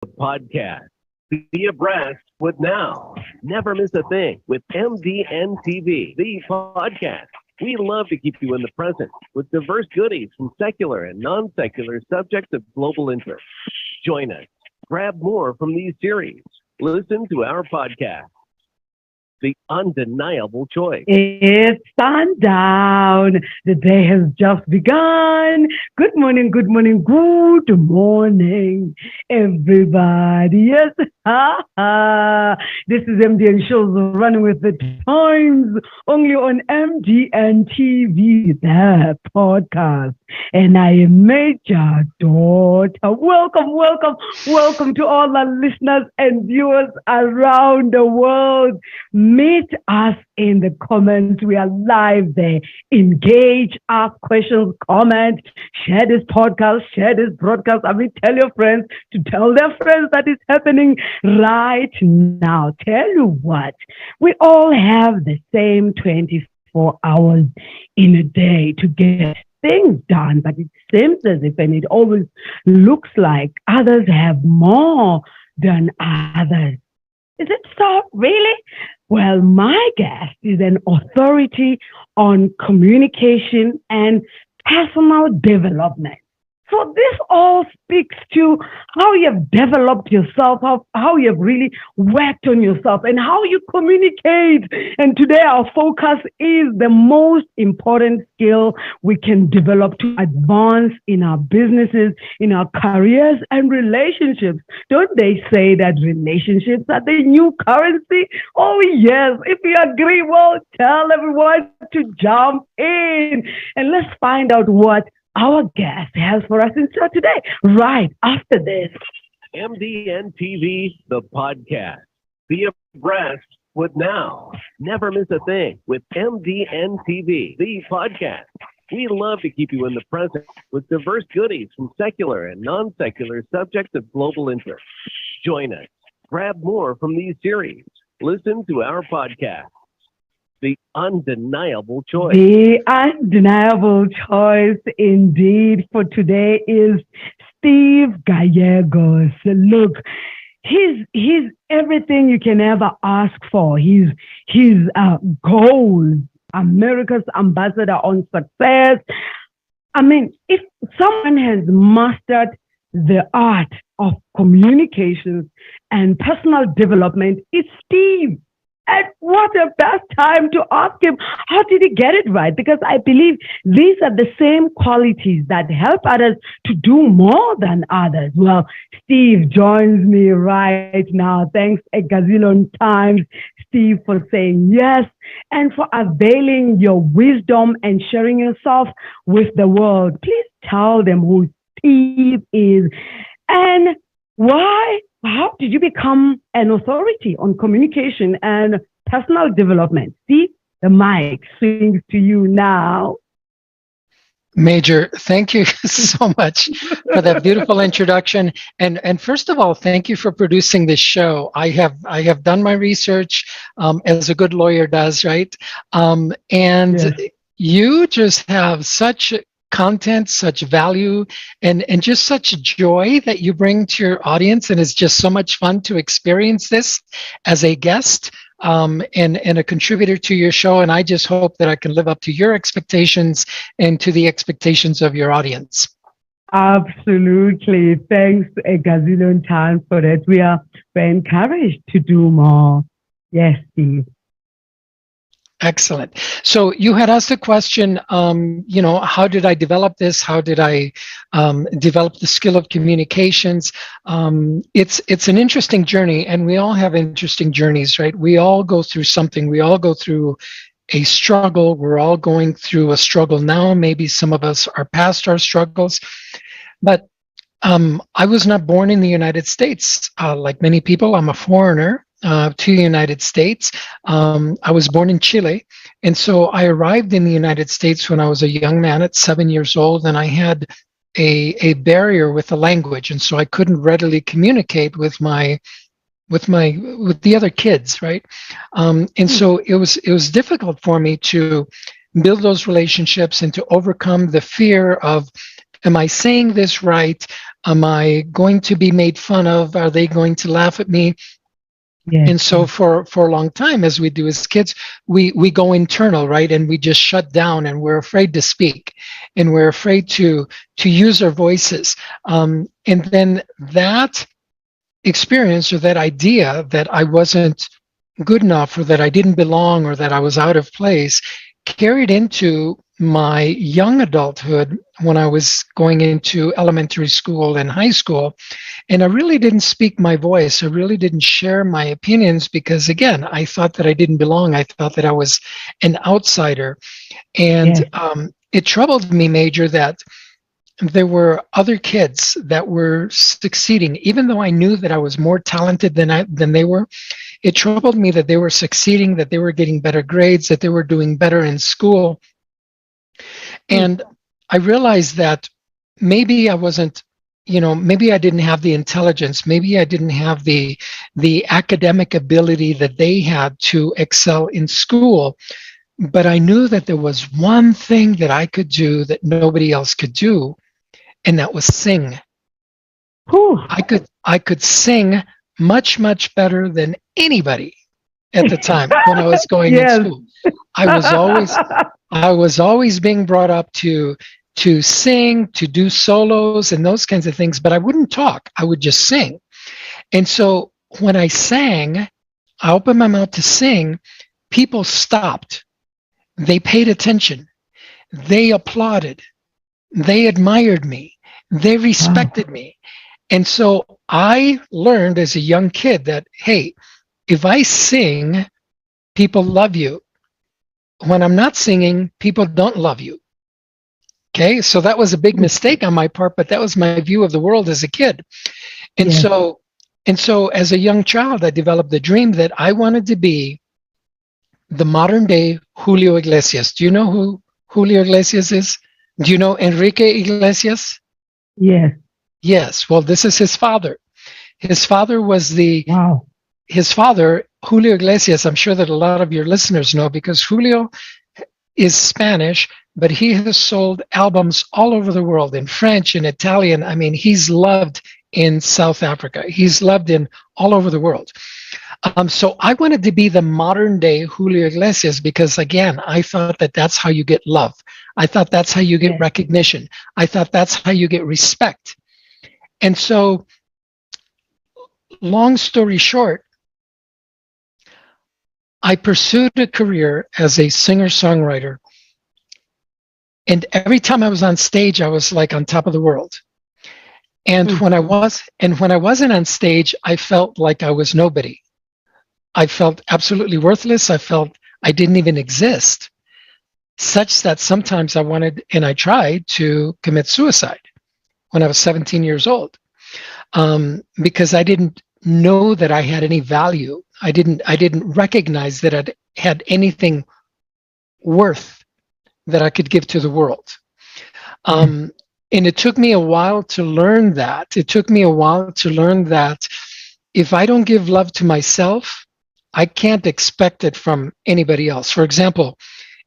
podcast. Be abreast with now. Never miss a thing with Mdntv, the podcast. We love to keep you in the present with diverse goodies from secular and non-secular subjects of global interest. Join us. Grab more from these series. Listen to our podcast, The Undeniable Choice. It's sundown. The day has just begun. Good morning, good morning, good morning, everybody. Yes, this is MDN Shows Running with the Times, only on Mdntv, the podcast. And I am Major Daughter. Welcome to all our listeners and viewers around the world. Meet us in the comments. We are live there. Engage, ask questions, comment, share this podcast, share this broadcast. Tell your friends to tell their friends that it's happening right now. Tell you what, we all have the same 24 hours in a day to get things done, but it seems as if, and it always looks like, others have more than others. Is it so, really? Well, my guest is an authority on communication and personal development. So this all speaks to how you've developed yourself, how you've really worked on yourself, and how you communicate. And today our focus is the most important skill we can develop to advance in our businesses, in our careers, and relationships. Don't they say that relationships are the new currency? Oh, yes. If you agree, well, tell everyone to jump in. And let's find out what our guest has for us in store today, right after this. Mdntv, the podcast. Be abreast with now. Never miss a thing with Mdntv, the podcast. We love to keep you in the present with diverse goodies from secular and non-secular subjects of global interest. Join us. Grab more from these series. Listen to our podcast, The Undeniable Choice. The undeniable choice indeed for today is Steve Gallegos. Look, he's everything you can ever ask for. He's gold, America's ambassador on success. If someone has mastered the art of communications and personal development, it's Steve. And what a best time to ask him, how did he get it right? Because I believe these are the same qualities that help others to do more than others. Well, Steve joins me right now. Thanks a gazillion times, Steve, for saying yes and for availing your wisdom and sharing yourself with the world. Please tell them who Steve is and why. How did you become an authority on communication and personal development? Steve, the mic swings to you now. Major, thank you so much for that beautiful introduction. And first of all, thank you for producing this show. I have done my research, as a good lawyer does, right? And yes. You just have such content, such value, and just such joy that you bring to your audience, and it's just so much fun to experience this as a guest and a contributor to your show. And I just hope that I can live up to your expectations and to the expectations of your audience. Absolutely. Thanks a gazillion times for that. We're encouraged to do more. Yes, Steve. Excellent. So you had asked the question, how did I develop this? How did I develop the skill of communications? It's an interesting journey, and we all have interesting journeys, right? We all go through something. We all go through a struggle. We're all going through a struggle now. Maybe some of us are past our struggles. But I was not born in the United States. Like many people, I'm a foreigner to the United States. I was born in Chile. And so I arrived in the United States when I was a young man at 7 years old, and I had a barrier with the language. And so I couldn't readily communicate with the other kids, right? And so it was difficult for me to build those relationships and to overcome the fear of, am I saying this right? Am I going to be made fun of? Are they going to laugh at me? Yes. And so for a long time, as we do as kids, we go internal, right? And we just shut down, and we're afraid to speak, and we're afraid to use our voices. And then that experience, or that idea that I wasn't good enough, or that I didn't belong, or that I was out of place, carried into my young adulthood when I was going into elementary school and high school. And I really didn't speak my voice. I really didn't share my opinions because, again, I thought that I didn't belong. I thought that I was an outsider. And Yes. it troubled me, Major, that there were other kids that were succeeding, even though I knew that I was more talented than they were. It troubled me that they were succeeding, that they were getting better grades, that they were doing better in school. And I realized that maybe I wasn't, maybe I didn't have the intelligence, maybe I didn't have the academic ability that they had to excel in school. But I knew that there was one thing that I could do that nobody else could do, and that was sing. Whew. I could sing much, much better than anybody at the time when I was going Yes. in school. I was always being brought up to sing, to do solos and those kinds of things, but I wouldn't talk. I would just sing. And so when I sang, I opened my mouth to sing, people stopped. They paid attention. They applauded. They admired me. They respected me. And so I learned as a young kid that, hey, if I sing, people love you. When I'm not singing, people don't love you. Okay, so that was a big mistake on my part, but that was my view of the world as a kid. And so as a young child, I developed the dream that I wanted to be the modern day Julio Iglesias. Do you know who Julio Iglesias is? Do you know Enrique Iglesias? Yes. Yes. Well, this is his father. His father was his father, Julio Iglesias. I'm sure that a lot of your listeners know, because Julio is Spanish, but he has sold albums all over the world in French and Italian. I mean, he's loved in South Africa. He's loved in all over the world. So I wanted to be the modern day Julio Iglesias because, again, I thought that that's how you get love. I thought that's how you get recognition. I thought that's how you get respect. And so, long story short, I pursued a career as a singer-songwriter. And every time I was on stage, I was like on top of the world. And when I wasn't on stage, I felt like I was nobody. I felt absolutely worthless. I felt I didn't even exist, such that sometimes I wanted, and I tried to commit suicide when I was 17 years old, because I didn't know that I had any value. I didn't recognize that I had anything worth that I could give to the world. And it took me a while to learn that. It took me a while to learn that if I don't give love to myself, I can't expect it from anybody else. For example,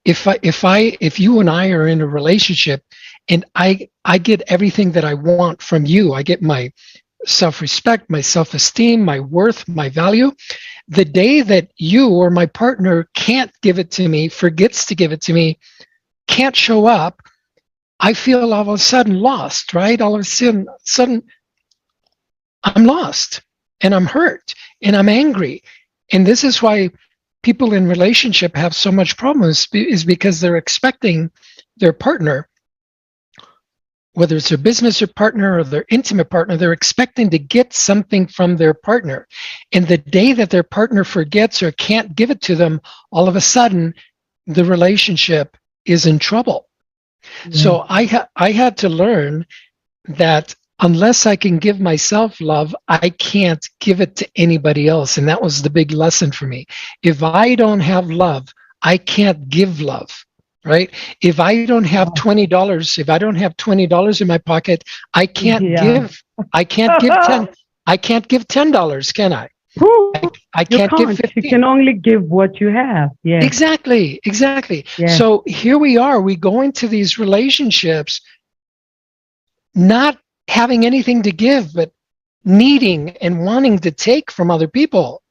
if you and I are in a relationship and I get everything that I want from you, I get my self-respect, my self-esteem, my worth, my value. The day that you or my partner can't give it to me, forgets to give it to me, can't show up, I feel all of a sudden lost, right? All of a sudden I'm lost and I'm hurt and I'm angry. And this is why people in relationship have so much problems, is because they're expecting their partner, whether it's their business or partner or their intimate partner, they're expecting to get something from their partner. And the day that their partner forgets or can't give it to them, all of a sudden the relationship is in trouble. So I had to learn that unless I can give myself love, I can't give it to anybody else. And that was the big lesson for me. If I don't have love, I can't give love, right? If I don't have $20, if I don't have $20 in my pocket, I can't give $10, can I? I can't give 15. You can only give what you have. Yeah. Exactly. Yeah. So here we are. We go into these relationships not having anything to give, but needing and wanting to take from other people.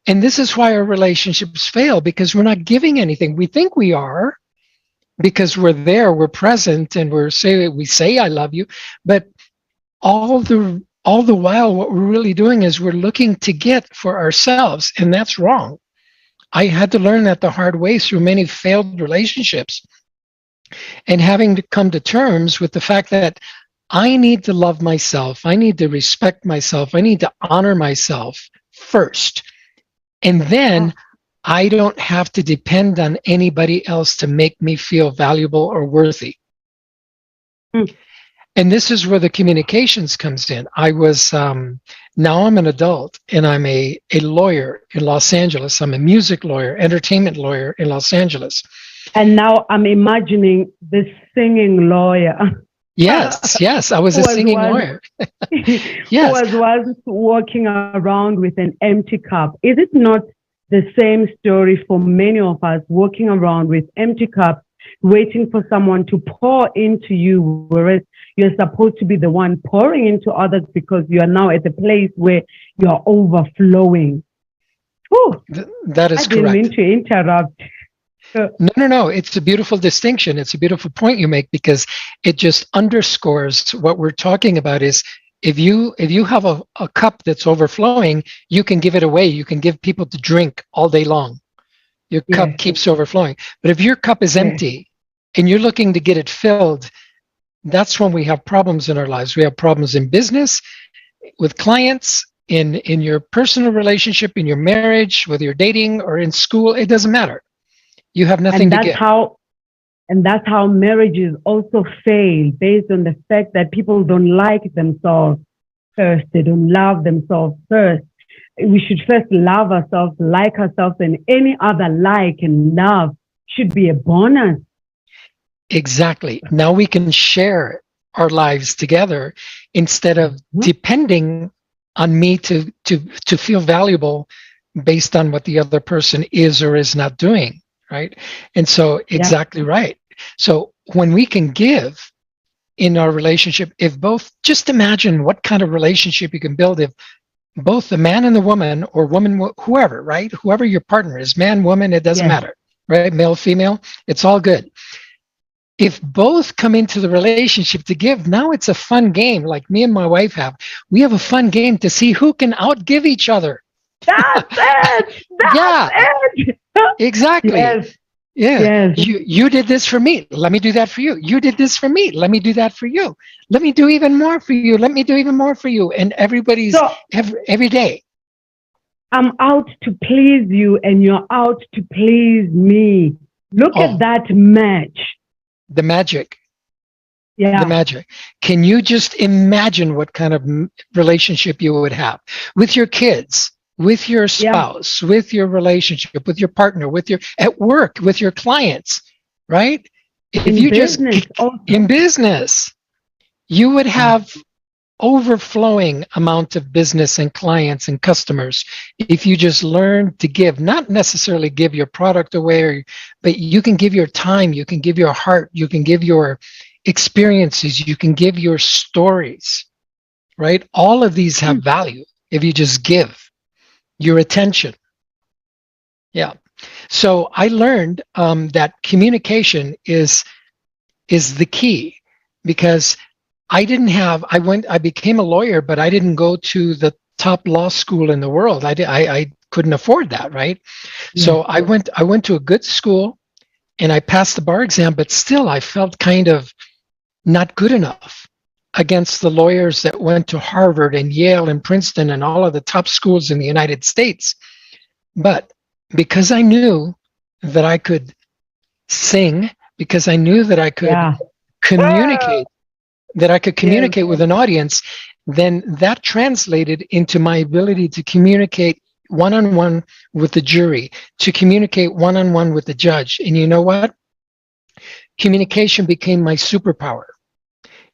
And this is why our relationships fail, because we're not giving anything. We think we are because we're there, we're present, and we say I love you, but all the while what we're really doing is we're looking to get for ourselves, and that's wrong. I had to learn that the hard way through many failed relationships, and having to come to terms with the fact that I need to love myself, I need to respect myself, I need to honor myself first. And then I don't have to depend on anybody else to make me feel valuable or worthy. And this is where the communications comes in. I was, now I'm an adult and I'm a lawyer in Los Angeles. I'm a music lawyer, entertainment lawyer in Los Angeles. And now I'm imagining this singing lawyer. Yes, I was a singing lawyer. Yes. Who was walking around with an empty cup. Is it not the same story for many of us, walking around with empty cups, waiting for someone to pour into you, whereas you're supposed to be the one pouring into others because you are now at a place where you're overflowing? Whew. That is correct. I didn't mean to interrupt. No. It's a beautiful distinction. It's a beautiful point you make, because it just underscores what we're talking about is if you have a cup that's overflowing, you can give it away. You can give people to drink all day long. Your cup keeps overflowing. But if your cup is empty and you're looking to get it filled, that's when we have problems in our lives. We have problems in business, with clients, in your personal relationship, in your marriage, whether you're dating or in school. It doesn't matter. You have nothing to give. And that's how marriages also fail, based on the fact that people don't like themselves first. They don't love themselves first. We should first love ourselves, like ourselves, and any other like and love should be a bonus. Exactly. Now we can share our lives together instead of depending on me to feel valuable based on what the other person is or is not doing. Right. And so exactly right. So when we can give in our relationship, if both, just imagine what kind of relationship you can build if both the man and the woman, or woman, whoever, right? Whoever your partner is, man, woman, it doesn't matter, right? Male, female, it's all good. If both come into the relationship to give, now it's a fun game like me and my wife have. We have a fun game to see who can outgive each other. That's it. That's it. Exactly. Yes. Yeah. You did this for me. Let me do that for you. You did this for me. Let me do that for you. Let me do even more for you. Let me do even more for you. And everybody's every day. I'm out to please you and you're out to please me. Look at that match. The magic. Yeah. The magic. Can you just imagine what kind of relationship you would have with your kids? With your spouse, with your relationship, with your partner, at work, with your clients, right? If you in business, you would have overflowing amount of business and clients and customers if you just learn to give, not necessarily give your product away, but you can give your time, you can give your heart, you can give your experiences, you can give your stories, right? All of these have value if you just give. Your attention. Yeah. So I learned that communication is the key, because I became a lawyer, but I didn't go to the top law school in the world. I couldn't afford that, right? Yeah. So I went to a good school and I passed the bar exam, but still I felt kind of not good enough against the lawyers that went to Harvard and Yale and Princeton and all of the top schools in the United States. But because I knew that I could sing, because I knew that I could communicate, with an audience, then that translated into my ability to communicate one-on-one with the jury, to communicate one-on-one with the judge. And you know what? Communication became my superpower.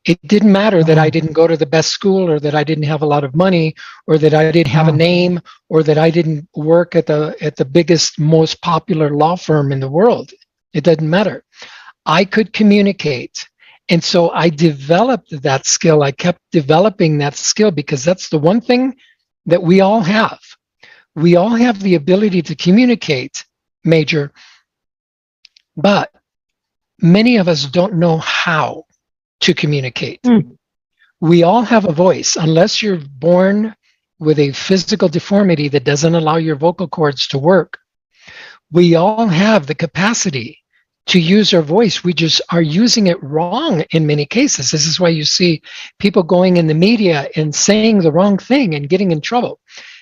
It didn't matter that I didn't go to the best school, or that I didn't have a lot of money, or that I didn't have a name, or that I didn't work at the biggest, most popular law firm in the world. It doesn't matter. I could communicate, And so I developed that skill. I kept developing that skill because that's the one thing that we all have. We all have the ability to communicate, Major, but many of us don't know how to communicate. We all have a voice, unless you're born with a physical deformity that doesn't allow your vocal cords to work. We all have the capacity to use our voice. We just are using it wrong in many cases. This is why you see people going in the media and saying the wrong thing and getting in trouble,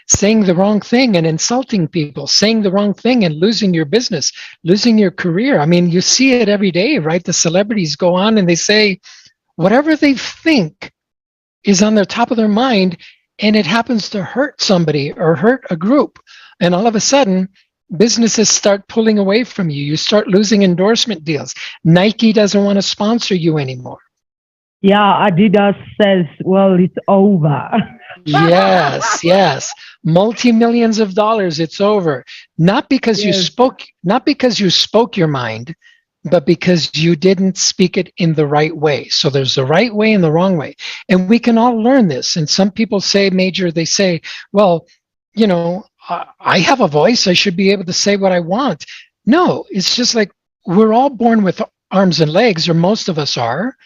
saying the wrong thing and insulting people, saying the wrong thing and losing your business, losing your career. I mean, you see it every day, right? The celebrities go on and they say whatever they think is on the top of their mind, and it happens to hurt somebody or hurt a group. And all of a sudden, businesses start pulling away from you. You start losing endorsement deals. Nike doesn't want to sponsor you anymore. Yeah, Adidas says, well, it's over. Yes. Multi-millions of dollars, it's over. Not because you spoke your mind, but because you didn't speak it in the right way. So there's the right way and the wrong way. And we can all learn this. And some people say, Major, they say, well, you know, I have a voice. I should be able to say what I want. No, it's just like we're all born with arms and legs, or most of us are.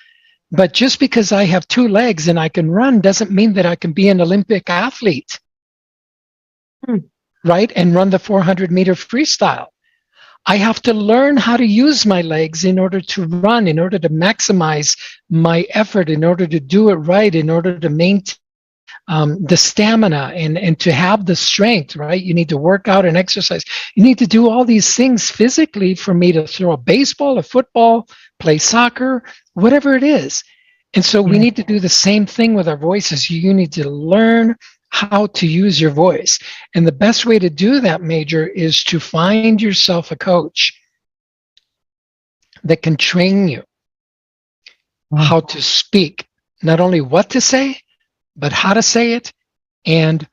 But just because I have two legs and I can run doesn't mean that I can be an Olympic athlete, right? And run the 400-meter freestyle. I have to learn how to use my legs in order to run, in order to maximize my effort, in order to do it right, in order to maintain the stamina and to have the strength, right? You need to work out and exercise. You need to do all these things physically for me to throw a baseball, a football, play soccer, whatever it is. And so we need to do the same thing with our voices. You need to learn how to use your voice. And the best way to do that, Major, is to find yourself a coach that can train you how to speak, not only what to say, but how to say it and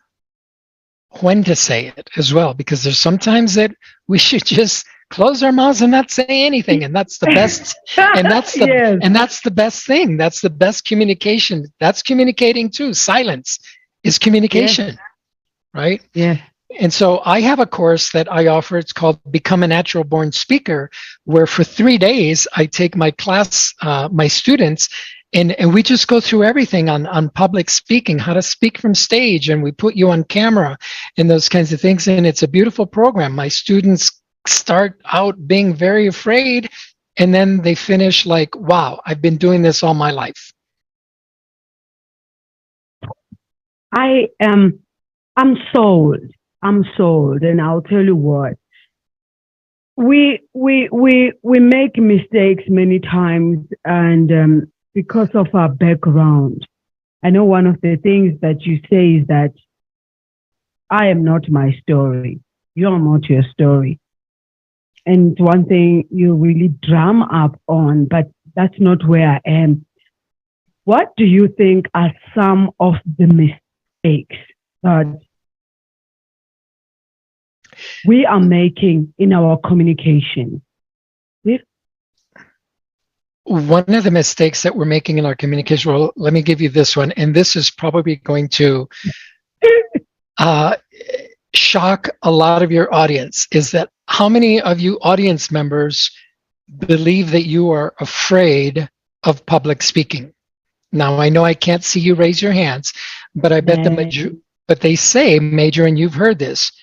when to say it as well. Because there's sometimes that we should just close our mouths and not say anything, and that's the best. And that's the and that's the best thing. That's the best communication. That's communicating too. Silence is communication, right? Yeah. And so I have a course that I offer. It's called Become a Natural Born Speaker, where for 3 days I take my class, my students, and we just go through everything on public speaking, how to speak from stage, and we put you on camera and those kinds of things. And it's a beautiful program. My students start out being very afraid, and then they finish like, wow, I've been doing this all my life. I'm sold. And I'll tell you what. We make mistakes many times, and because of our background. I know one of the things that you say is that I am not my story. You're not your story. And one thing you really drum up on, but that's not where I am. What do you think are some of the mistakes that we are making in our communication? One of the mistakes that we're making in our communication, well, let me give you this one, and this is probably going to shock a lot of your audience, is that how many of you audience members believe that you are afraid of public speaking? Now, I know I can't see you raise your hands, but I bet but they say, Major, and you've heard this,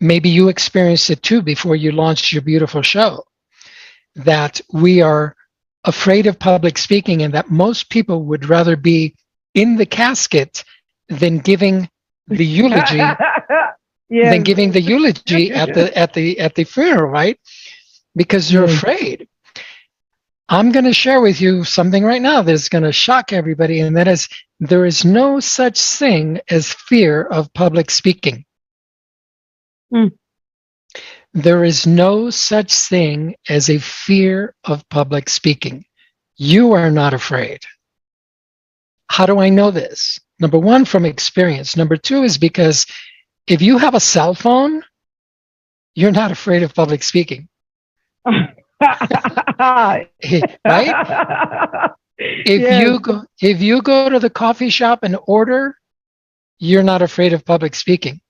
maybe you experienced it too before you launched your beautiful show, that we are afraid of public speaking, and that most people would rather be in the casket than giving the eulogy than giving the eulogy at the funeral, right? Because you're afraid. I'm going to share with you something right now that is going to shock everybody, and that is there is no such thing as fear of public speaking. There is no such thing as a fear of public speaking. You are not afraid. How do I know this? Number one, from experience. Number two is because if you have a cell phone, you're not afraid of public speaking. Right? If Yes. you go to the coffee shop and order, you're not afraid of public speaking.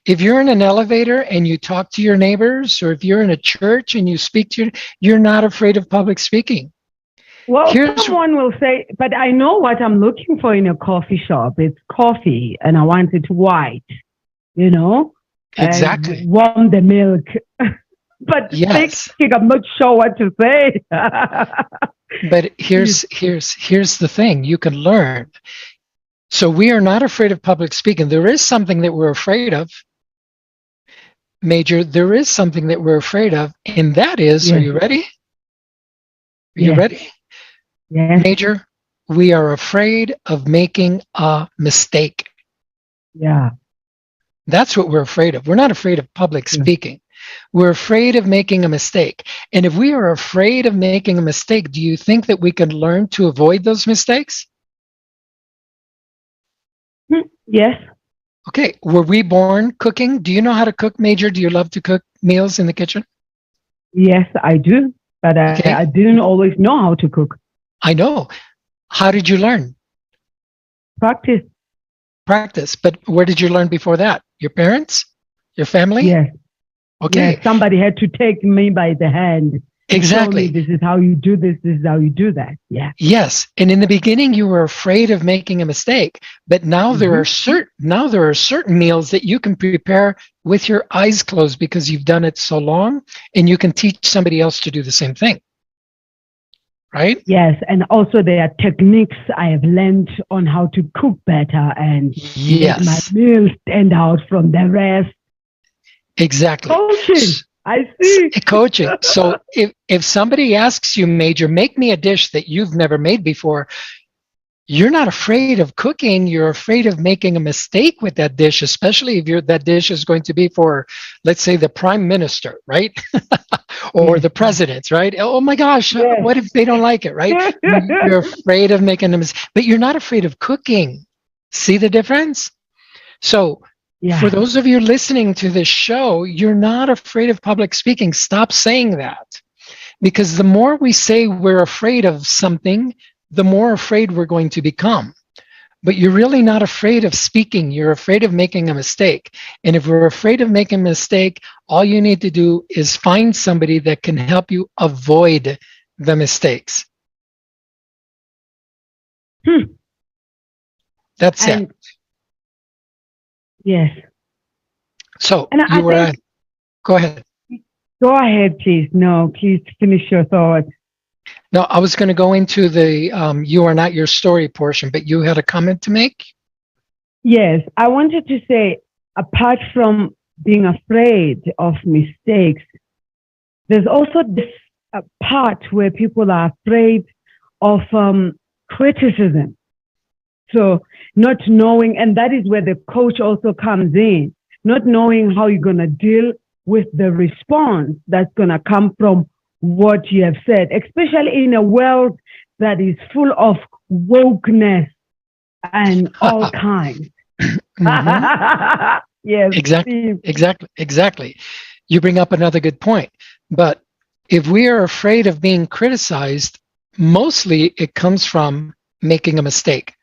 If you're in an elevator and you talk to your neighbors, or if you're in a church and you speak to you're not afraid of public speaking. Well, someone will say, but I know what I'm looking for in a coffee shop. It's coffee, and I want it white, you know? Exactly. And warm the milk. But yes. I'm not sure what to say. But here's the thing. You can learn. So we are not afraid of public speaking. There is something that we're afraid of. Major, there is something that we're afraid of, and that is, are you ready? Are you ready? Yes. Major, we are afraid of making a mistake. Yeah. That's what we're afraid of. We're not afraid of public speaking. We're afraid of making a mistake. And if we are afraid of making a mistake, do you think that we can learn to avoid those mistakes? Yes. Okay. Were we born cooking? Do you know how to cook, Major? Do you love to cook meals in the kitchen? Yes, I do. But I didn't always know how to cook. I know. How did you learn? Practice. But where did you learn before that? Your parents? Your family? Yes. Okay. Yes, somebody had to take me by the hand. Exactly. This is how you do this. This is how you do that. Yeah. Yes. And in the beginning, you were afraid of making a mistake, but now there are certain meals that you can prepare with your eyes closed because you've done it so long, and you can teach somebody else to do the same thing. Right? Yes. And also there are techniques I have learned on how to cook better and make my meals stand out from the rest. Exactly. Coaching. I see. Coaching. So if somebody asks you, Major, make me a dish that you've never made before, you're not afraid of cooking. You're afraid of making a mistake with that dish, especially if that dish is going to be for, let's say, the prime minister, right? Or the president, right? Oh my gosh, what if they don't like it, right? You're afraid of making a mistake, but you're not afraid of cooking. See the difference? So for those of you listening to this show, you're not afraid of public speaking. Stop saying that. Because the more we say we're afraid of something, the more afraid we're going to become. But you're really not afraid of speaking. You're afraid of making a mistake. And if we're afraid of making a mistake, all you need to do is find somebody that can help you avoid the mistakes. That's it. Yes. So go ahead. Go ahead, please. No, please finish your thought. No, I was going to go into the you are not your story portion, but you had a comment to make? Yes, I wanted to say, apart from being afraid of mistakes, there's also this part where people are afraid of criticism. So not knowing, and that is where the coach also comes in, not knowing how you're going to deal with the response that's going to come from what you have said, especially in a world that is full of wokeness and all kinds. Yes. Exactly. You bring up another good point. But if we are afraid of being criticized, mostly it comes from making a mistake.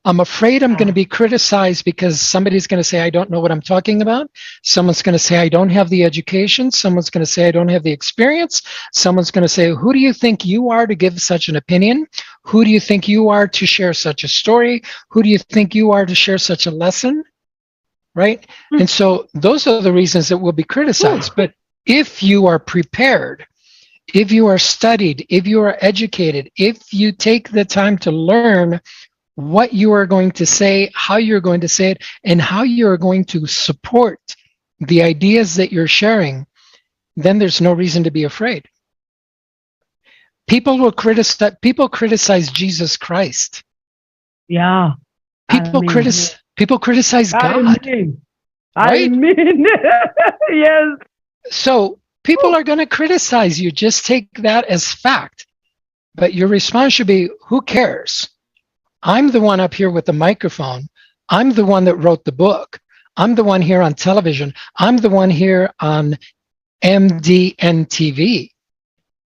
I'm afraid I'm going to be criticized because somebody's going to say I don't know what I'm talking about. Someone's going to say I don't have the education. Someone's going to say I don't have the experience. Someone's going to say, who do you think you are to give such an opinion? Who do you think you are to share such a story? Who do you think you are to share such a lesson? Right? And so those are the reasons that we'll be criticized. But if you are prepared, if you are studied, if you are educated, if you take the time to learn what you are going to say, how you're going to say it, and how you're going to support the ideas that you're sharing, then there's no reason to be afraid. People criticize Jesus Christ. Yeah. People criticize God. I mean, yes. So people are going to criticize you. Just take that as fact. But your response should be, who cares? I'm the one up here with the microphone. I'm the one that wrote the book. I'm the one here on television. I'm the one here on Mdntv,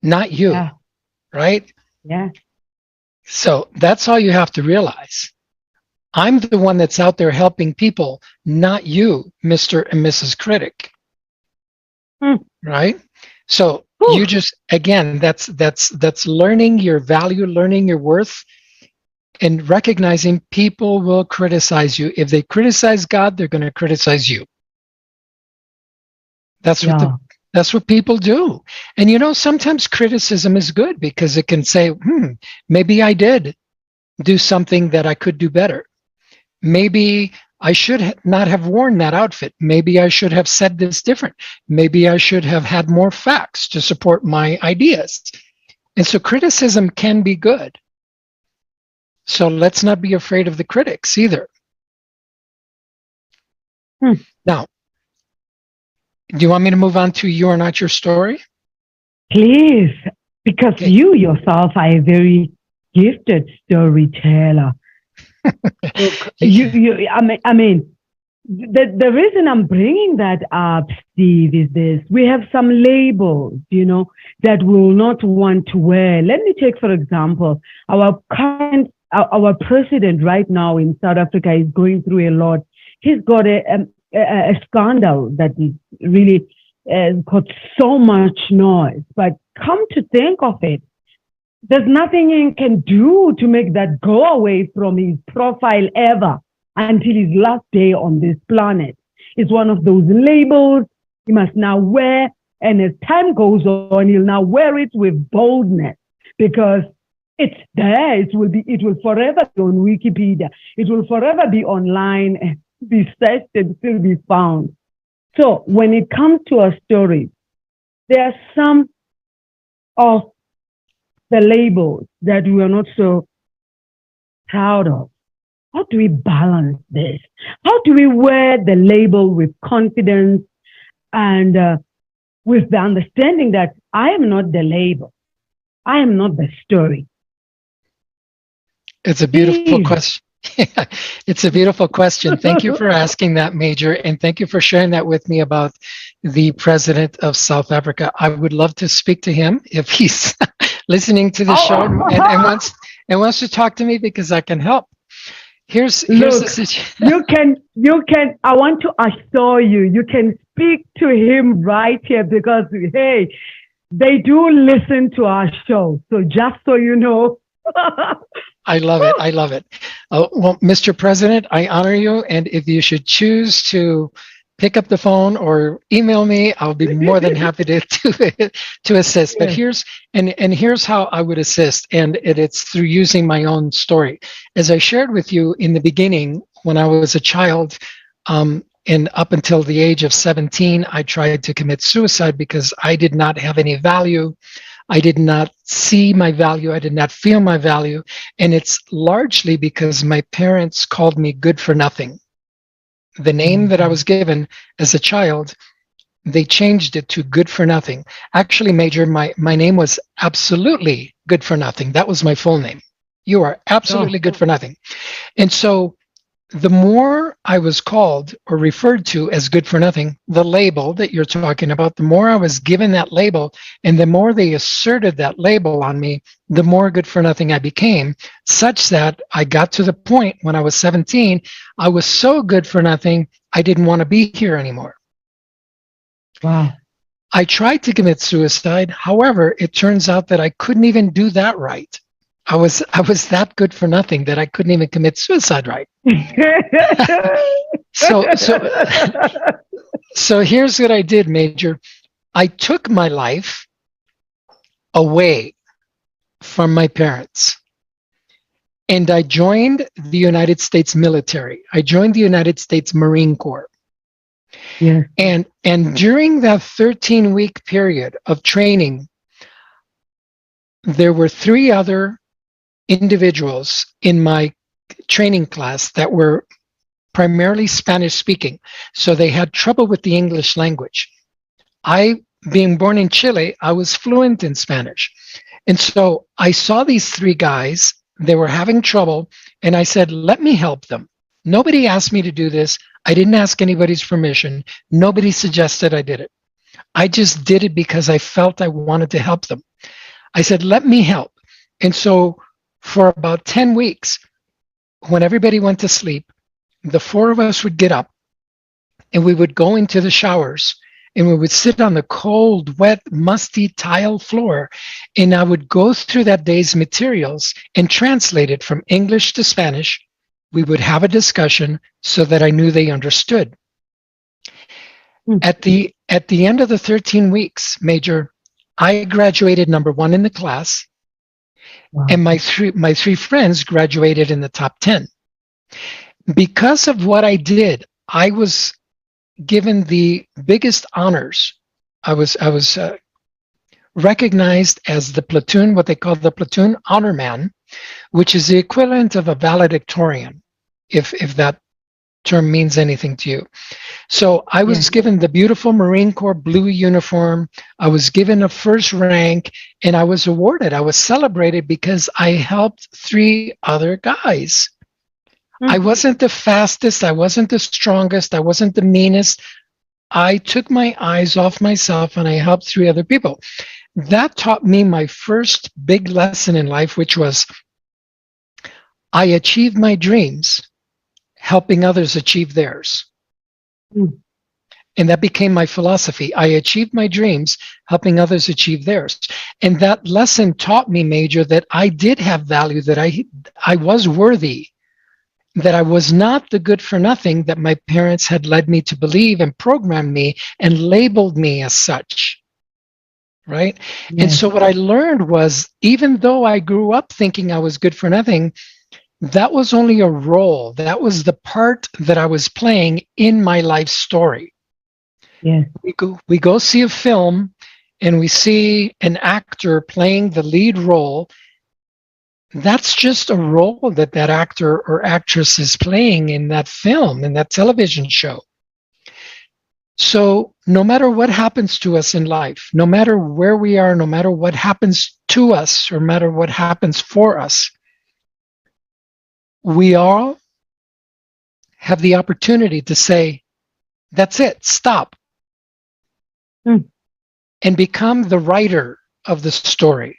not you. Yeah. Right? Yeah. So that's all you have to realize. I'm the one that's out there helping people, not you, Mr. and Mrs. Critic. Right? So you just, again, that's learning your value, learning your worth, and recognizing people will criticize you. If they criticize God, they're going to criticize you. That's what people do. And sometimes criticism is good because it can say, maybe I did do something that I could do better. Maybe I should not have worn that outfit. Maybe I should have said this different. Maybe I should have had more facts to support my ideas. And so criticism can be good. So let's not be afraid of the critics either. Now, do you want me to move on to You Are Not Your Story? Please, because you yourself are a very gifted storyteller. I mean, the reason I'm bringing that up, Steve, is this. We have some labels, that we'll not want to wear. Let me take, for example, our president right now in South Africa is going through a lot. He's got a scandal that is really got so much noise. But come to think of it, there's nothing he can do to make that go away from his profile ever until his last day on this planet. It's one of those labels he must now wear, and as time goes on, he'll now wear it with boldness because it's there. It will forever be on Wikipedia. It will forever be online and be searched and still be found. So when it comes to our stories, there are some of the labels that we are not so proud of. How do we balance this? How do we wear the label with confidence and with the understanding that I am not the label. I am not the story. It's a beautiful question. It's a beautiful question. Thank you for asking that, Major, and thank you for sharing that with me about the president of South Africa. I would love to speak to him if he's listening to the show and wants to talk to me because I can help. Here's the situation. You can. I want to assure you, you can speak to him right here because hey, they do listen to our show. So just so you know. I love it. I love it. Well, Mr. President, I honor you. And if you should choose to pick up the phone or email me, I'll be more than happy to assist. But here's how I would assist. And it's through using my own story. As I shared with you in the beginning, when I was a child, and up until the age of 17, I tried to commit suicide because I did not have any value. I did not see my value. I did not feel my value. And it's largely because my parents called me good for nothing. The name that I was given as a child, they changed it to good for nothing. Actually, Major, my name was absolutely good for nothing. That was my full name. You are absolutely good for nothing. And so the more I was called or referred to as good for nothing, the label that you're talking about, the more I was given that label, and the more they asserted that label on me, the more good for nothing I became, such that I got to the point when I was 17, I was so good for nothing, I didn't want to be here anymore. Wow. I tried to commit suicide. However, it turns out that I couldn't even do that right. I was that good for nothing that I couldn't even commit suicide right. So here's what I did, Major. I took my life away from my parents, and I joined the United States military. I joined the United States Marine Corps. Yeah. And during that 13-week period of training, there were 3 other individuals in my training class that were primarily Spanish speaking. So they had trouble with the English language. I, being born in Chile, I was fluent in Spanish. And so I saw these 3 guys, they were having trouble, and I said, let me help them. Nobody asked me to do this. I didn't ask anybody's permission. Nobody suggested I did it. I just did it because I felt I wanted to help them. I said, let me help. And so for about 10 weeks, when everybody went to sleep, the four of us would get up and we would go into the showers and we would sit on the cold, wet, musty tile floor. And I would go through that day's materials and translate it from English to Spanish. We would have a discussion so that I knew they understood. At the end of the 13 weeks, Major, I graduated number one in the class. Wow. And my three friends graduated in the top 10. Because of what I did, I was given the biggest honors. I was recognized as the platoon, what they call the platoon honor man, which is the equivalent of a valedictorian, if that term means anything to you. So I was given the beautiful Marine Corps blue uniform. I was given a first rank, and I was awarded. I was celebrated because I helped three other guys. I wasn't the fastest. I wasn't the strongest. I wasn't the meanest. I took my eyes off myself and I helped three other people. That taught me my first big lesson in life, which was I achieved my dreams helping others achieve theirs. And that became my philosophy. I achieved my dreams helping others achieve theirs. And that lesson taught me, Major, that I did have value, that I was worthy, that I was not the good for nothing that my parents had led me to believe and programmed me and labeled me as such, right? And so what I learned was, even though I grew up thinking I was good for nothing, that was only a role. That was the part that I was playing in my life story. We go see a film and we see an actor playing the lead role. That's just a role that actor or actress is playing in that film, in that television show. So no matter what happens to us in life, no matter where we are, no matter what happens to us, or no matter what happens for us, we all have the opportunity to say, that's it, stop. And become the writer of the story.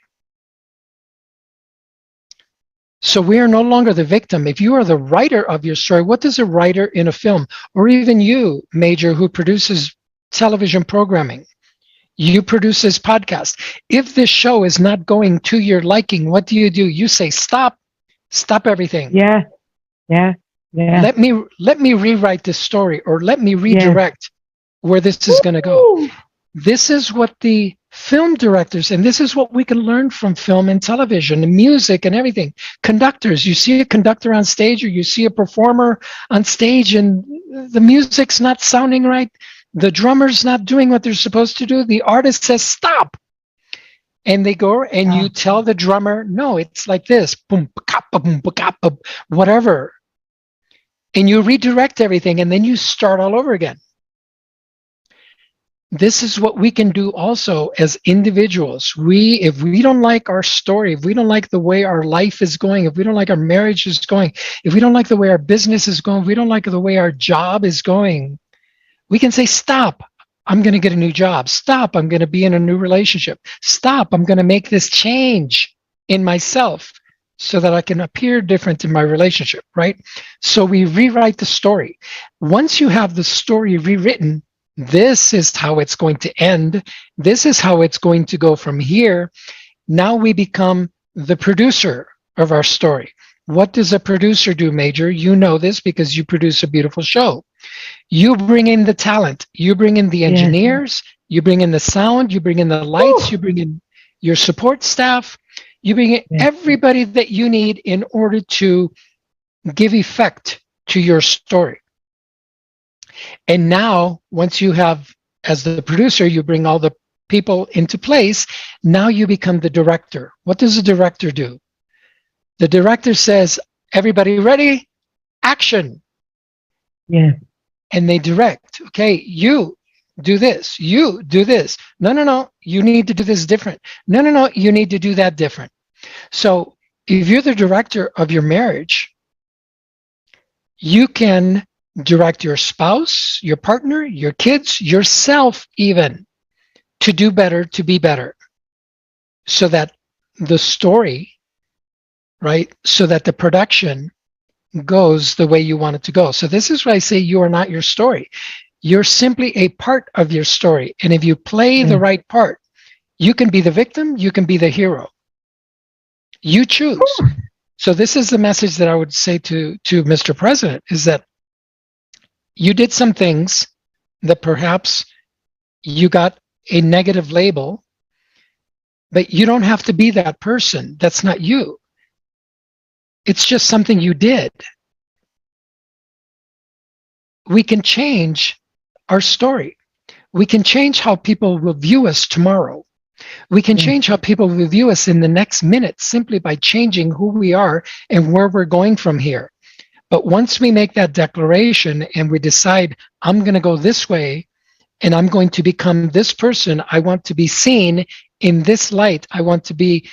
So we are no longer the victim. If you are the writer of your story, what does a writer in a film, or even you, Major, who produces television programming, you produce this podcast. If this show is not going to your liking, what do? You say, stop everything. Let me rewrite this story, or let me redirect where this is going to go. This is what the film directors, and this is what we can learn from film and television and music and everything. Conductors, you see a conductor on stage, or you see a performer on stage and the music's not sounding right, the drummer's not doing what they're supposed to do, the artist says stop, and they go and you tell the drummer, no, it's like this, boom, boom, whatever, and you redirect everything, and then you start all over again. This is what we can do also as individuals. If we don't like our story, if we don't like the way our life is going, if we don't like our marriage is going, if we don't like the way our business is going, if we don't like the way our job is going, we can say, stop, I'm going to get a new job. Stop, I'm going to be in a new relationship. Stop, I'm going to make this change in myself so that I can appear different in my relationship, right? So we rewrite the story. Once you have the story rewritten, this is how it's going to end. This is how it's going to go from here. Now we become the producer of our story. What does a producer do, Major? You know this because you produce a beautiful show. You bring in the talent. You bring in the engineers. You bring in the sound. You bring in the lights. You bring in your support staff. You bring in everybody that you need in order to give effect to your story. And now, once you have, as the producer, you bring all the people into place, now you become the director. What does the director do? The director says, everybody ready? Action. And they direct. Okay, you do this. You do this. No, you need to do this different. No, you need to do that different. So if you're the director of your marriage, you can direct your spouse, your partner, your kids, yourself even, to do better, to be better, so that the story right? So that the production goes the way you want it to go. So this is why I say you are not your story. You're simply a part of your story. And if you play the right part, you can be the victim, you can be the hero. You choose. So this is the message that I would say to Mr. President, is that you did some things that perhaps you got a negative label, but you don't have to be that person. That's not you. It's just something you did. We can change our story. We can change how people will view us tomorrow. We can change how people will view us in the next minute simply by changing who we are and where we're going from here. But once we make that declaration and we decide, I'm going to go this way and I'm going to become this person, I want to be seen in this light, I want to be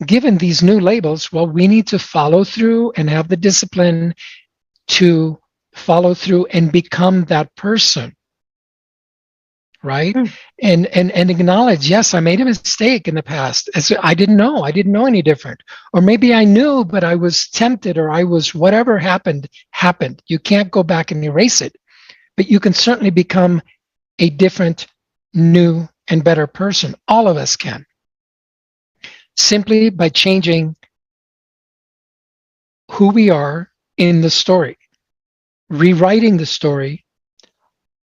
given these new labels, well, we need to follow through and have the discipline to follow through and become that person. Right? And acknowledge, yes, I made a mistake in the past. I didn't know any different. Or maybe I knew, but I was tempted, or I was, whatever happened. You can't go back and erase it. But you can certainly become a different, new, and better person. All of us can. Simply by changing who we are in the story. Rewriting the story,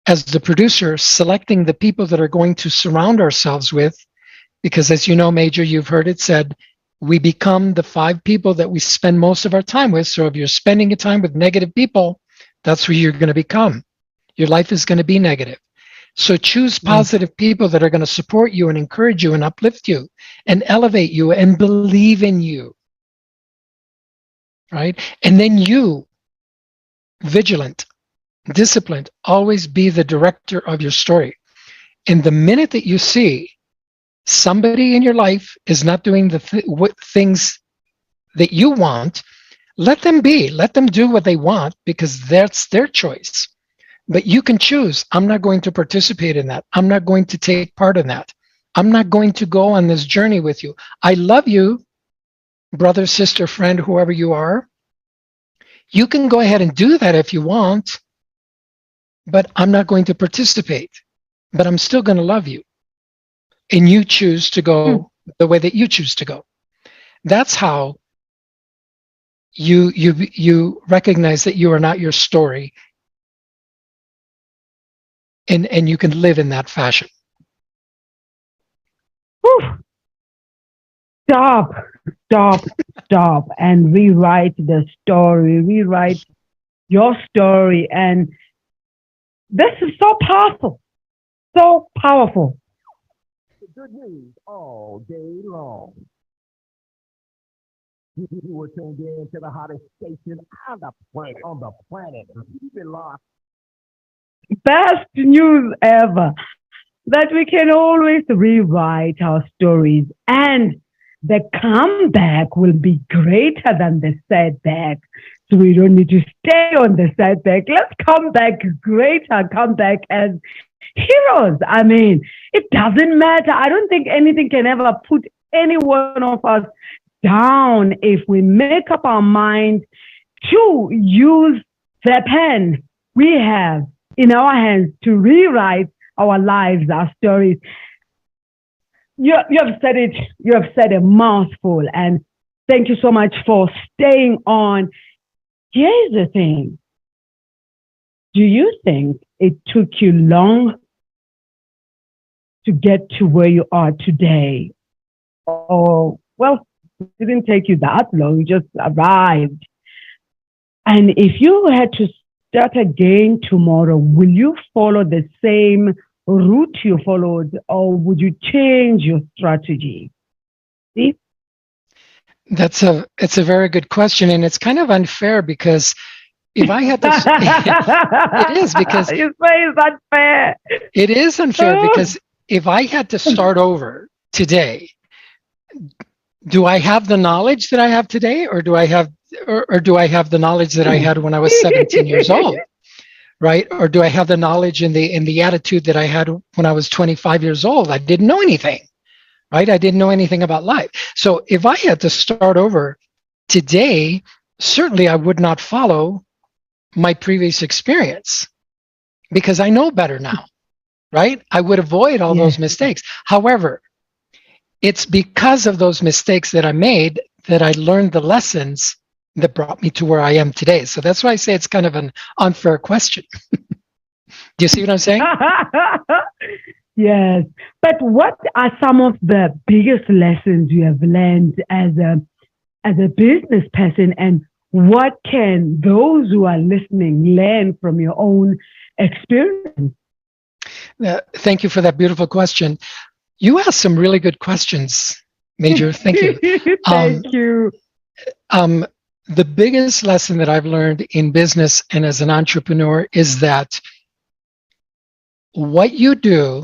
as the producer, selecting the people that are going to surround ourselves with, because as you know, Major, you've heard it said, we become the 5 people that we spend most of our time with. So if you're spending your time with negative people, that's who you're going to become. Your life is going to be negative. So choose positive people that are going to support you and encourage you and uplift you and elevate you and believe in you. Right? And then you, vigilant, disciplined, always be the director of your story. And the minute that you see somebody in your life is not doing the things that you want, let them be. Let them do what they want, because that's their choice. But you can choose, I'm not going to participate in that. I'm not going to take part in that. I'm not going to go on this journey with you. I love you, brother, sister, friend, whoever you are. You can go ahead and do that if you want, but I'm not going to participate. But I'm still going to love you. And you choose to go the way that you choose to go. That's how you recognize that you are not your story, and you can live in that fashion. Whew. Stop, and rewrite the story. Rewrite your story. And this is so powerful. So powerful. Good news all day long. You were tuned in to the hottest station on the planet. You've been lost. Best news ever. That we can always rewrite our stories, and the comeback will be greater than the setback. So we don't need to stay on the setback. Let's come back greater, come back as heroes. I mean, it doesn't matter. I don't think anything can ever put any one of us down if we make up our mind to use the pen we have in our hands to rewrite our lives, our stories. You have said it. You have said a mouthful, and thank you so much for staying on. Here's the thing. Do you think it took you long to get to where you are today? Or, well, it didn't take you that long. You just arrived. And if you had to start again tomorrow, will you follow the same route you followed, or would you change your strategy? See? It's a very good question, and it's kind of unfair because if I had to, it is because you say it's unfair. It is unfair because if I had to start over today, do I have the knowledge that I have today, or do I have the knowledge that I had when I was 17 years old? Right? Or do I have the knowledge and the attitude that I had when I was 25 years old? I didn't know anything, right? I didn't know anything about life. So if I had to start over, today, certainly I would not follow my previous experience because I know better now, right? I would avoid all those mistakes. However, it's because of those mistakes that I made that I learned the lessons that brought me to where I am today. So that's why I say it's kind of an unfair question. Do you see what I'm saying? Yes. But what are some of the biggest lessons you have learned as a business person, and what can those who are listening learn from your own experience? Thank you for that beautiful question. You asked some really good questions, Major. Thank you. Thank you. The biggest lesson that I've learned in business and as an entrepreneur is that what you do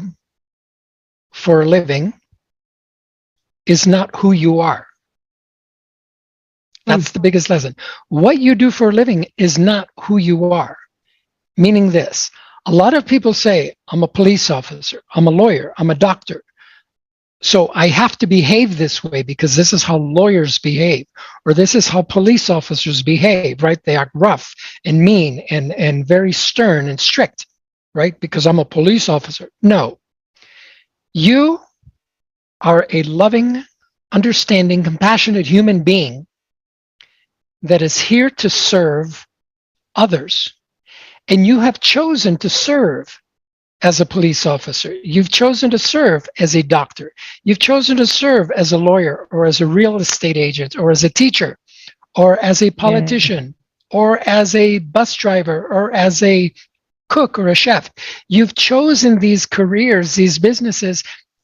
for a living is not who you are. That's the biggest lesson. What you do for a living is not who you are. Meaning this, a lot of people say, I'm a police officer, I'm a lawyer, I'm a doctor. So I have to behave this way because this is how lawyers behave, or this is how police officers behave, right? They act rough and mean and very stern and strict, right? Because I'm a police officer. No. You are a loving, understanding, compassionate human being that is here to serve others. And you have chosen to serve as a police officer. You've chosen to serve as a doctor. You've chosen to serve as a lawyer or as a real estate agent or as a teacher or as a politician or as a bus driver or as a cook or a chef. You've chosen these careers, these businesses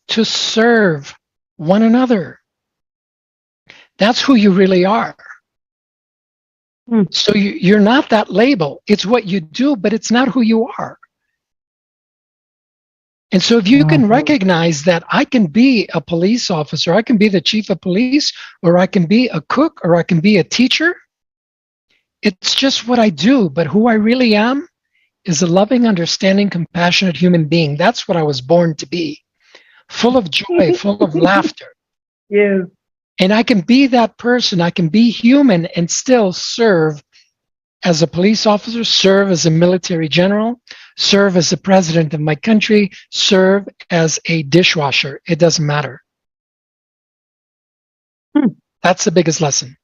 to serve one another. That's who you really are. So you're not that label. It's what you do, but it's not who you are. And so if you can recognize that I can be a police officer, I can be the chief of police, or I can be a cook, or I can be a teacher, it's just what I do. But who I really am is a loving, understanding, compassionate human being. That's what I was born to be. Full of joy, full of laughter. Yes. And I can be that person. I can be human and still serve as a police officer, serve as a military general, serve as the president of my country, serve as a dishwasher. It doesn't matter. That's the biggest lesson.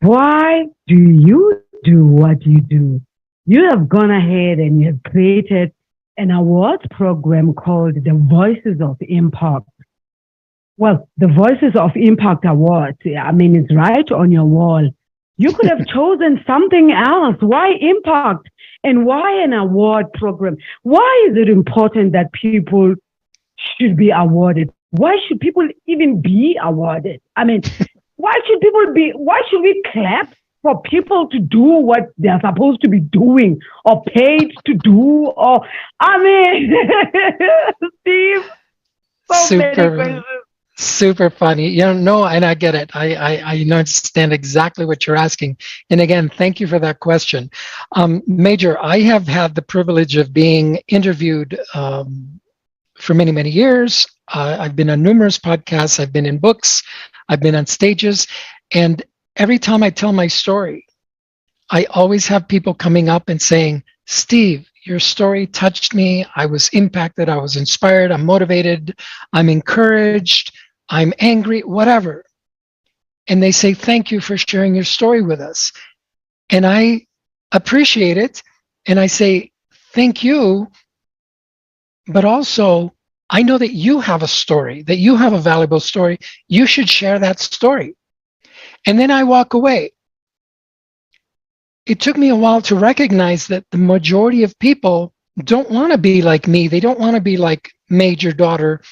Why do you do what you do? You have gone ahead and you have created an awards program called the Voices of Impact. Well, the Voices of Impact Awards, I mean, it's right on your wall. You could have chosen something else. Why Impact? And why an award program? Why is it important that people should be awarded? Why should people even be awarded? I mean, why should we clap for people to do what they're supposed to be doing or paid to do? Or, I mean, Steve, so many questions. Super funny. No, and I get it. I understand exactly what you're asking. And again, thank you for that question. Major, I have had the privilege of being interviewed for many, many years. I've been on numerous podcasts. I've been in books. I've been on stages. And every time I tell my story, I always have people coming up and saying, Steve, your story touched me. I was impacted. I was inspired. I'm motivated. I'm encouraged. I'm angry, whatever. And they say, thank you for sharing your story with us. And I appreciate it. And I say, thank you. But also, I know that you have a story, that you have a valuable story. You should share that story. And then I walk away. It took me a while to recognize that the majority of people don't want to be like me. They don't want to be like Major Daughter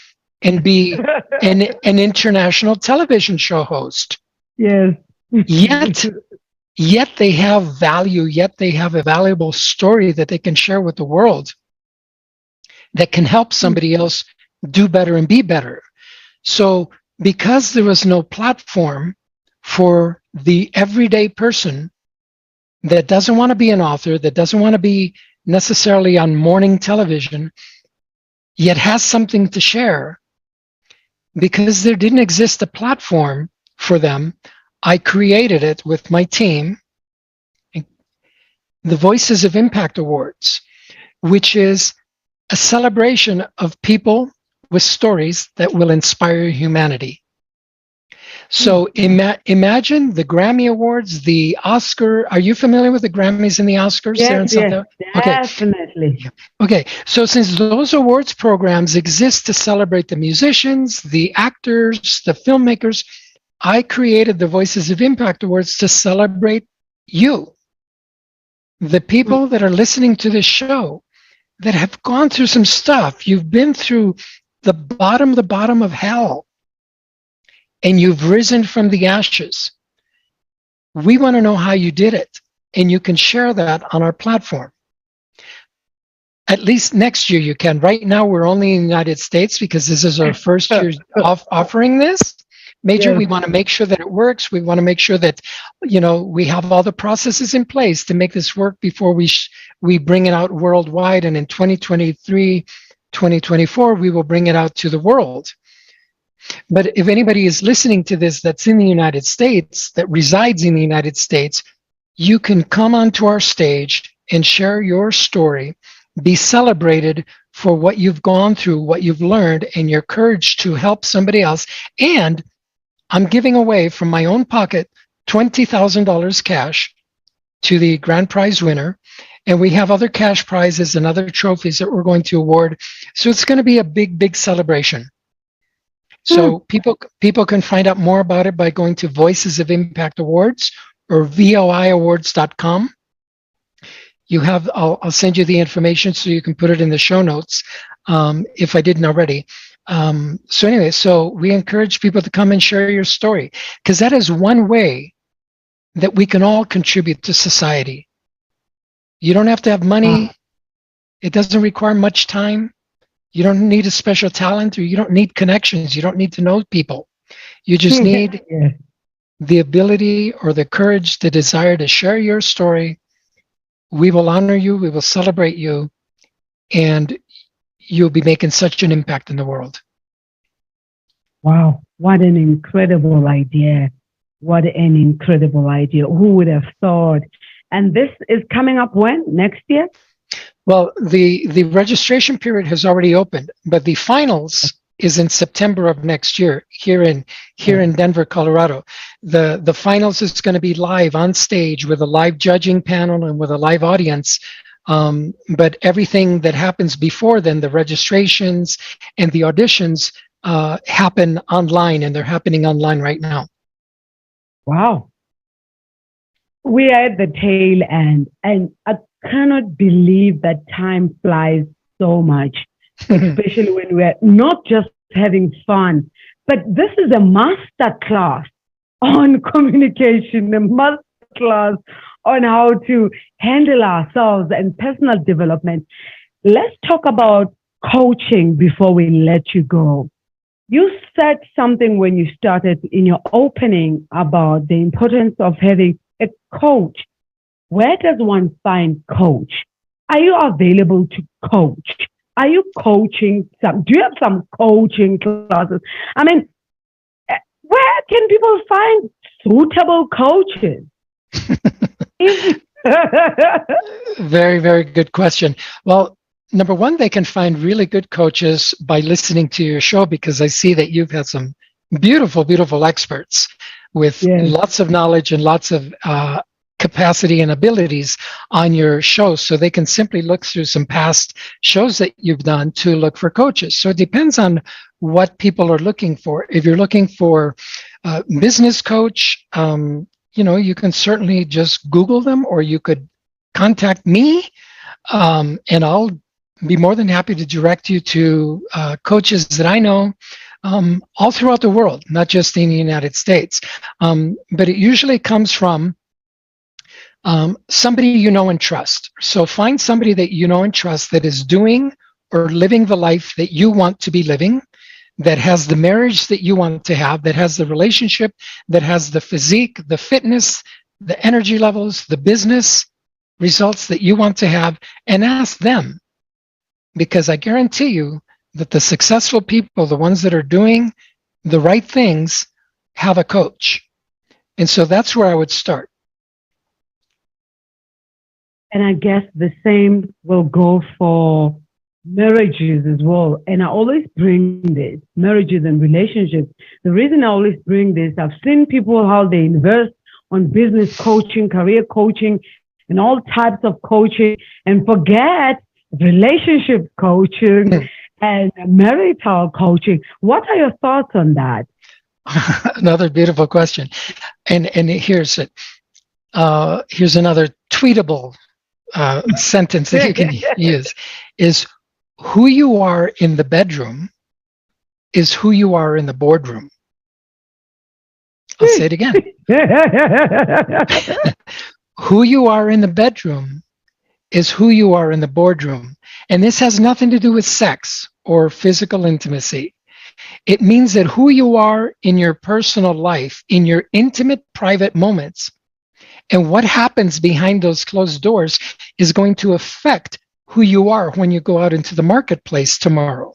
and be an international television show host. Yes. Yet they have value, yet they have a valuable story that they can share with the world that can help somebody else do better and be better. So because there was no platform for the everyday person that doesn't want to be an author, that doesn't want to be necessarily on morning television, yet has something to share, because there didn't exist a platform for them, I created it with my team, the Voices of Impact Awards, which is a celebration of people with stories that will inspire humanity. So imagine the Grammy Awards, the Oscar. Are you familiar with the Grammys and the Oscars there in South Africa? Definitely. Okay, so since those awards programs exist to celebrate the musicians, the actors, the filmmakers, I created the Voices of Impact Awards to celebrate you, the people that are listening to this show, that have gone through some stuff. You've been through the bottom of hell, and you've risen from the ashes. We want to know how you did it, and you can share that on our platform. At least next year you can. Right now we're only in the United States because this is our first year offering this. Major, we want to make sure that it works. We want to make sure that, we have all the processes in place to make this work before we bring it out worldwide. And in 2023, 2024, we will bring it out to the world. But if anybody is listening to this that's in the United States, that resides in the United States, you can come onto our stage and share your story, be celebrated for what you've gone through, what you've learned, and your courage to help somebody else. And I'm giving away from my own pocket $20,000 cash to the grand prize winner. And we have other cash prizes and other trophies that we're going to award. So it's going to be a big, big celebration. So people can find out more about it by going to Voices of Impact Awards or voiawards.com. I'll send you the information so you can put it in the show notes if I didn't already. So we encourage people to come and share your story, because that is one way that we can all contribute to society. You don't have to have money. It doesn't require much time. You don't need a special talent, or you don't need connections. You don't need to know people. You just need the ability or the courage, the desire to share your story. We will honor you. We will celebrate you. And you'll be making such an impact in the world. Wow. What an incredible idea. What an incredible idea. Who would have thought? And this is coming up when? Next year? Well, the registration period has already opened, but the finals is in September of next year here in Denver, Colorado. The finals is going to be live on stage with a live judging panel and with a live audience. But everything that happens before then, the registrations and the auditions happen online, and they're happening online right now. Wow. We are at the tail end, and I cannot believe that time flies so much, especially when we're not just having fun, but this is a master class on communication, a master class on how to handle ourselves and personal development. Let's talk about coaching before we let you go. You said something when you started in your opening about the importance of having a coach. Where does one find coach? Are you available to coach? Are you coaching do you have some coaching classes? I mean, where can people find suitable coaches? Very, very good question. Well, number one, they can find really good coaches by listening to your show, because I see that you've had some beautiful, beautiful experts with lots of knowledge and lots of capacity and abilities on your show. So they can simply look through some past shows that you've done to look for coaches. So it depends on what people are looking for. If you're looking for a business coach, you can certainly just Google them, or you could contact me, and I'll be more than happy to direct you to coaches that I know all throughout the world, not just in the United States. But it usually comes from somebody you know and trust. So find somebody that you know and trust that is doing or living the life that you want to be living, that has the marriage that you want to have, that has the relationship, that has the physique, the fitness, the energy levels, the business results that you want to have, and ask them. Because I guarantee you that the successful people, the ones that are doing the right things, have a coach. And so that's where I would start. And I guess the same will go for marriages as well. And I always bring this, marriages and relationships. The reason I always bring this, I've seen people how they invest on business coaching, career coaching, and all types of coaching, and forget relationship coaching and marital coaching. What are your thoughts on that? Another beautiful question. And here's it. Here's another tweetable sentence that you can use is who you are in the bedroom is who you are in the boardroom. I'll say it again. Who you are in the bedroom is who you are in the boardroom. And this has nothing to do with sex or physical intimacy. It means that who you are in your personal life, in your intimate private moments, and what happens behind those closed doors is going to affect who you are when you go out into the marketplace tomorrow.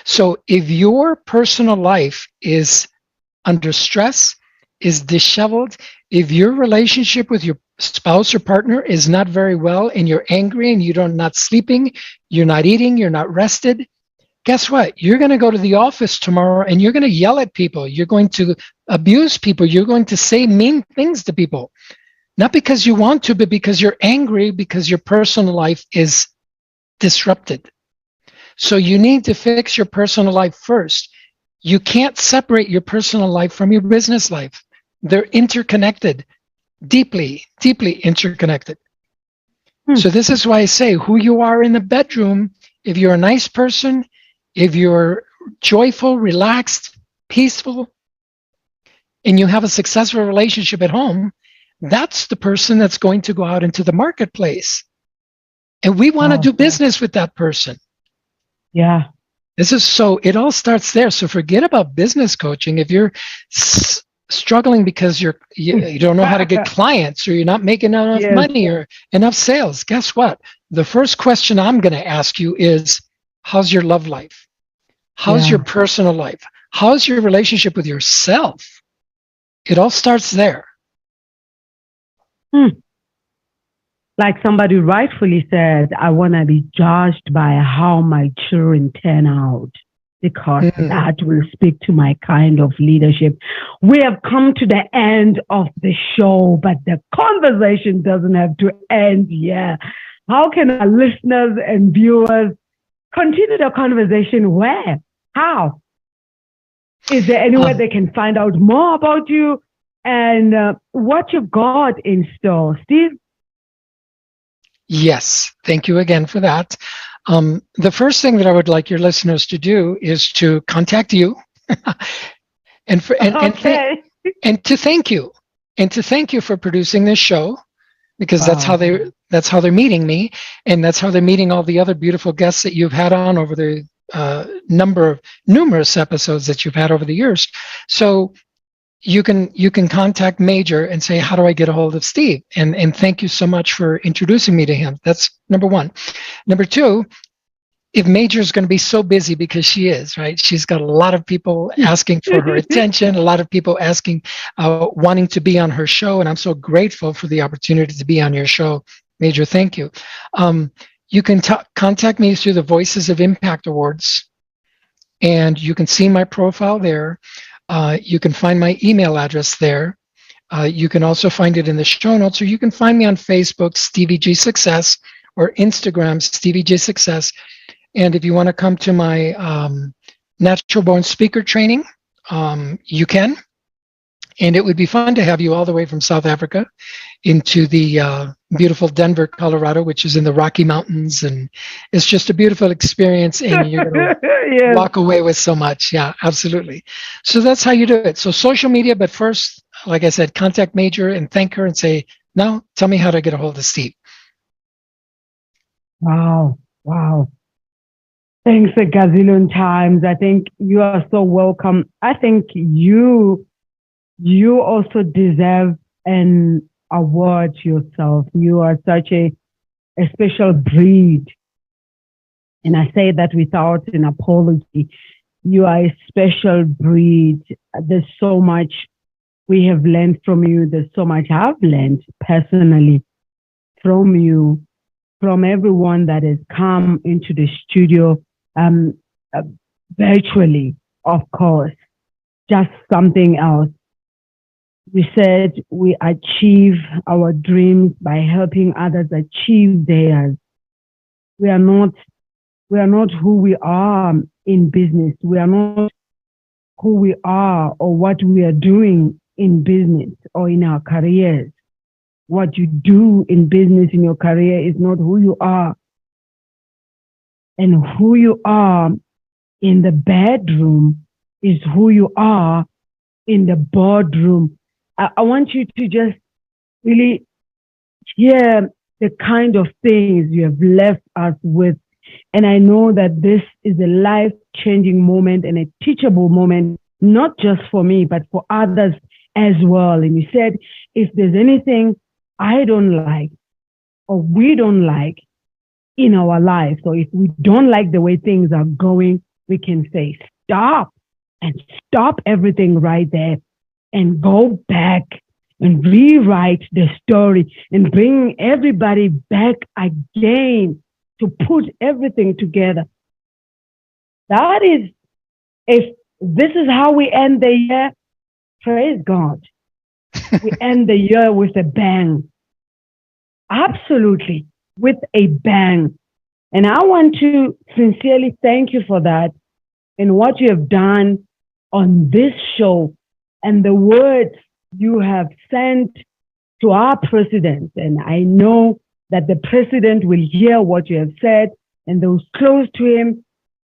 So if your personal life is under stress, is disheveled, if your relationship with your spouse or partner is not very well and you're angry and you're not sleeping, you're not eating, you're not rested, guess what? You're going to go to the office tomorrow and you're going to yell at people. You're going to abuse people. You're going to say mean things to people. Not because you want to, but because you're angry because your personal life is disrupted. So you need to fix your personal life first. You can't separate your personal life from your business life. They're interconnected, deeply, deeply interconnected. So this is why I say who you are in the bedroom, if you're a nice person, if you're joyful, relaxed, peaceful, and you have a successful relationship at home, that's the person that's going to go out into the marketplace. And we want to do business with that person. Yeah. This is so, it all starts there. So forget about business coaching. If you're struggling because you don't know how to get clients or you're not making enough money or enough sales, guess what? The first question I'm going to ask you is, how's your love life? How's your personal life? How's your relationship with yourself? It all starts there. Like somebody rightfully said, I want to be judged by how my children turn out, because that will speak to my kind of leadership. We have come to the end of the show, but the conversation doesn't have to end yet. How can our listeners and viewers continue the conversation? Where? How? Is there anywhere they can find out more about you and what you've got in store? Steve? Yes, thank you again for that. The first thing that I would like your listeners to do is to contact you and to thank you for producing this show, because that's how they're meeting me, and that's how they're meeting all the other beautiful guests that you've had on over the numerous episodes that you've had over the years. So you can contact Major and say, how do I get a hold of Steve? And thank you so much for introducing me to him. That's number one. Number two, if Major is going to be so busy, because she is, right? She's got a lot of people asking for her attention, a lot of people asking, wanting to be on her show. And I'm so grateful for the opportunity to be on your show. Major, thank you. You can contact me through the Voices of Impact Awards, and you can see my profile there. You can find my email address there. You can also find it in the show notes, or you can find me on Facebook, Stevie G Success, or Instagram, Stevie G Success. And if you want to come to my Natural Born Speaker training, you can. And it would be fun to have you all the way from South Africa into the beautiful Denver, Colorado, which is in the Rocky Mountains. And it's just a beautiful experience, and you're going to walk away with so much. Yeah, absolutely. So that's how you do it. So social media, but first, like I said, contact Major and thank her and say, now tell me how to get a hold of Steve. Wow. Thanks a gazillion times. I think you are so welcome. I think you also deserve an award yourself. You are such a special breed. And I say that without an apology. You are a special breed. There's so much we have learned from you. There's so much I've learned personally from you, from everyone that has come into the studio, uh, virtually, of course, just something else. We said we achieve our dreams by helping others achieve theirs. We are not who we are in business. We are not who we are or what we are doing in business or in our careers. What you do in business, in your career, is not who you are. And who you are in the bedroom is who you are in the boardroom. I want you to just really hear the kind of things you have left us with. And I know that this is a life-changing moment and a teachable moment, not just for me, but for others as well. And you said, if there's anything I don't like or we don't like in our lives, or if we don't like the way things are going, we can say, stop, and stop everything right there and go back and rewrite the story and bring everybody back again to put everything together. That is, if this is how we end the year, praise God. We end the year with a bang. Absolutely, with a bang. And I want to sincerely thank you for that and what you have done on this show and the words you have sent to our president. And I know that the president will hear what you have said, and those close to him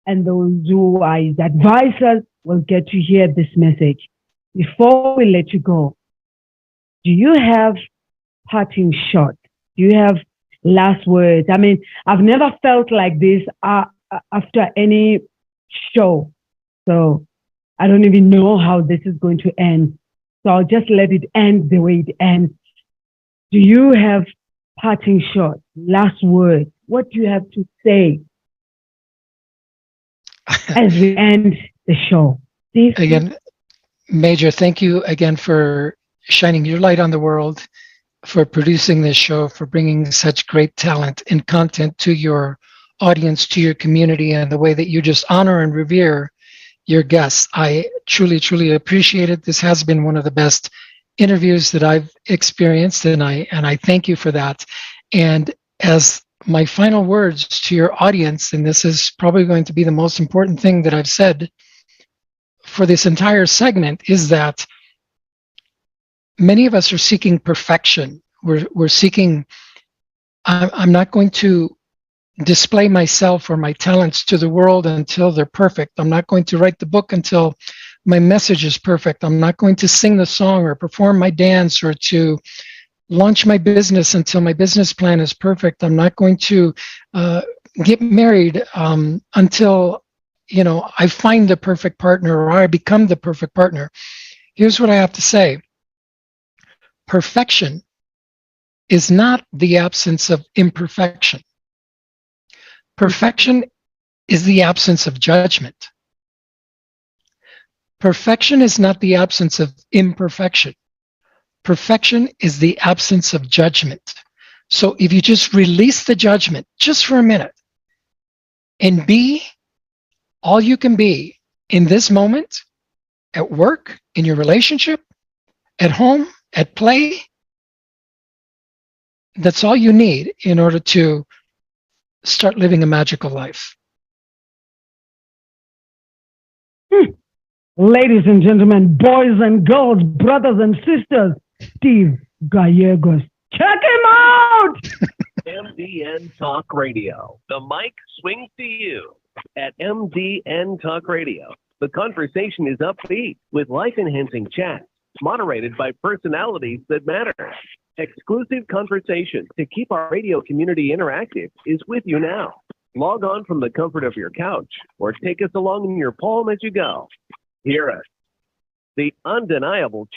and those who are his advisors will get to hear this message. Before we let you go, do you have parting shot? Do you have last words? I mean, I've never felt like this after any show. So I don't even know how this is going to end. So I'll just let it end the way it ends. Do you have parting shot, last words? What do you have to say as we end the show? Steve? Again, Major, thank you again for shining your light on the world, for producing this show, for bringing such great talent and content to your audience, to your community, and the way that you just honor and revere your guests. I truly, truly appreciate it. This has been one of the best interviews that I've experienced, and I thank you for that. And as my final words to your audience, and this is probably going to be the most important thing that I've said for this entire segment, is that many of us are seeking perfection. We're seeking, I'm not going to display myself or my talents to the world until they're perfect. I'm not going to write the book until my message is perfect. I'm not going to sing the song or perform my dance or to launch my business until my business plan is perfect. I'm not going to get married until, I find the perfect partner or I become the perfect partner. Here's what I have to say. Perfection is not the absence of imperfection. Perfection is the absence of judgment. Perfection is not the absence of imperfection. Perfection is the absence of judgment. So if you just release the judgment just for a minute and be all you can be in this moment, at work, in your relationship, at home, at play, that's all you need in order to start living a magical life. Ladies and gentlemen, boys and girls, brothers and sisters, Steve Gallegos. Check him out! MDN Talk Radio. The mic swings to you at MDN Talk Radio. The conversation is upbeat with life-enhancing chats moderated by personalities that matter. Exclusive conversation to keep our radio community interactive is with you now. Log on from the comfort of your couch or take us along in your palm as you go. Hear us. The undeniable